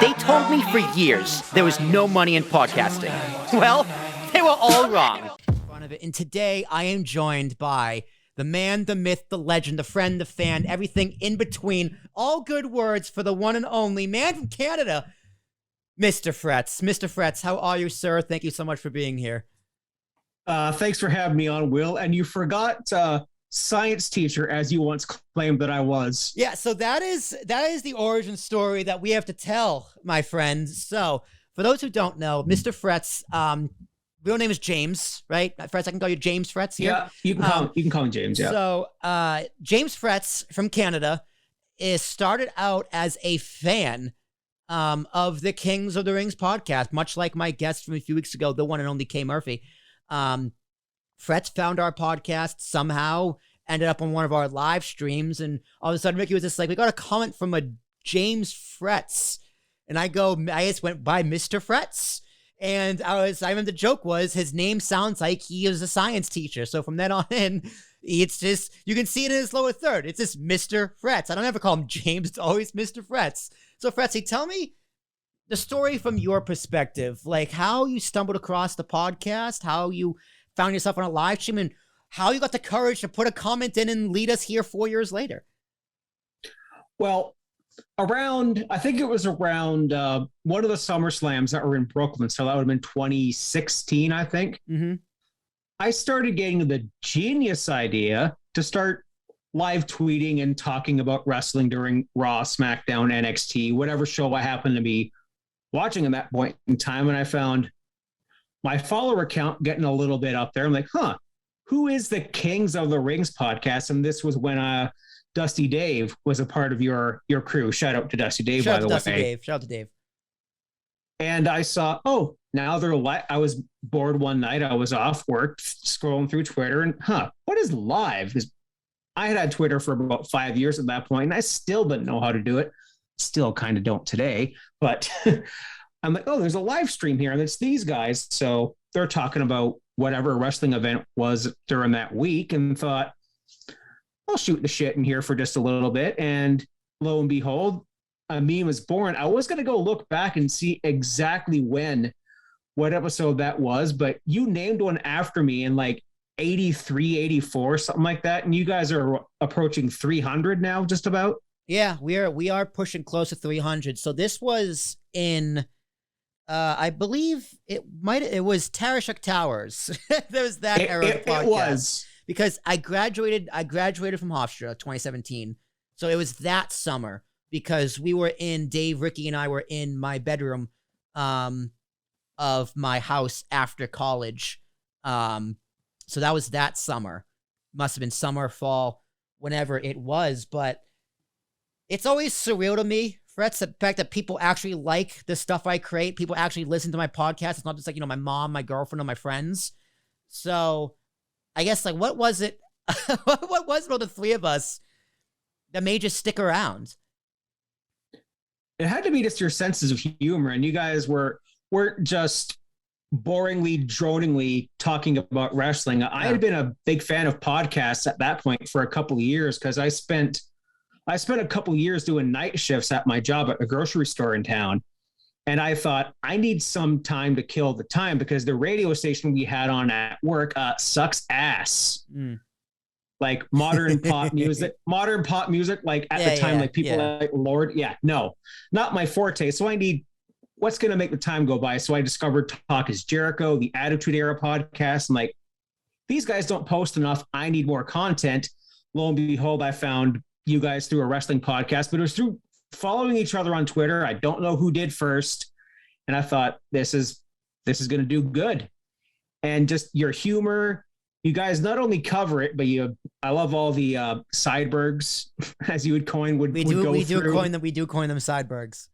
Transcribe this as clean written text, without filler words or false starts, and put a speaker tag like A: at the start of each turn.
A: They told me for years there was no money in podcasting. Well, they were all wrong. And today I am joined by the man, the myth, the legend, the friend, the fan, everything in between. All good words for the one and only man from Canada, Mr. Fretz. Mr. Fretz, how are you, sir? Thank you so much for being here.
B: Thanks for having me on, Will. And you forgot science teacher, as you once claimed that I was.
A: Yeah, so that is the origin story that we have to tell, my friends. So for those who don't know, Mr. Fretz, real name is James, right? Fretz, I can call you James Fretz here.
B: Yeah, you can call him James. Yeah.
A: So James Fretz from Canada started out as a fan of the Kings of the Rings podcast, much like my guest from a few weeks ago, the one and only Kay Murphy. Fretz found our podcast somehow, ended up on one of our live streams, and all of a sudden Ricky was just like, we got a comment from a James Fretz. And I just went by Mr. Fretz. And I remember the joke was his name sounds like he is a science teacher. So from then on in, it's just, you can see it in his lower third. It's just Mr. Fretz. I don't ever call him James. It's always Mr. Fretz. So Fretzy, tell me the story from your perspective, like how you stumbled across the podcast, how you found yourself on a live stream, and how you got the courage to put a comment in and lead us here 4 years later.
B: Well, I think it was around one of the Summer Slams that were in Brooklyn. So that would have been 2016, I think.
A: Mm-hmm.
B: I started getting the genius idea to start live tweeting and talking about wrestling during Raw, SmackDown, NXT, whatever show I happened to be watching at that point in time. And I found my follower count getting a little bit up there. I'm like, who is the Kings of the Rings podcast? And this was when Dusty Dave was a part of your crew. Shout out to Dusty Dave, by the way.
A: Shout out to Dave.
B: And I saw, now they're I was bored one night. I was off work, scrolling through Twitter, and what is live? Because I had Twitter for about 5 years at that point, and I still didn't know how to do it. Still kind of don't today, but I'm like, there's a live stream here, and it's these guys. So they're talking about whatever wrestling event was during that week, and thought, I'll shoot the shit in here for just a little bit. And lo and behold, a meme was born. I was going to go look back and see exactly what episode that was, but you named one after me in like 83, 84, something like that. And you guys are approaching 300 now, just about.
A: Yeah, we are pushing close to 300. So this was in, I believe it was Tarashuk Towers. There was that era of the podcast.
B: It was.
A: Because I graduated from Hofstra 2017. So it was that summer, because Dave, Ricky, and I were in my bedroom of my house after college. So that was that summer. Must have been summer, fall, whenever it was. But it's always surreal to me, Fretz, the fact that people actually like the stuff I create. People actually listen to my podcast. It's not just like, my mom, my girlfriend, or my friends. So I guess, like, what was it? What was it about the three of us that made you stick around?
B: It had to be just your senses of humor, and you guys weren't just boringly, droningly talking about wrestling. Yeah. I had been a big fan of podcasts at that point for a couple of years, because I spent a couple of years doing night shifts at my job at a grocery store in town. And I thought, I need some time to kill the time, because the radio station we had on at work sucks ass. Like modern pop music, like at the time, like people like Lord. Yeah, no, not my forte. So I need what's going to make the time go by. So I discovered Talk is Jericho, the Attitude Era podcast. I'm like, these guys don't post enough. I need more content. Lo and behold, I found you guys through a wrestling podcast, but it was through following each other on Twitter. I don't know who did first. And I thought, this is going to do good. And just your humor, you guys not only cover it, but I love all the Sidebergs, as you would coin, we do coin them Sidebergs.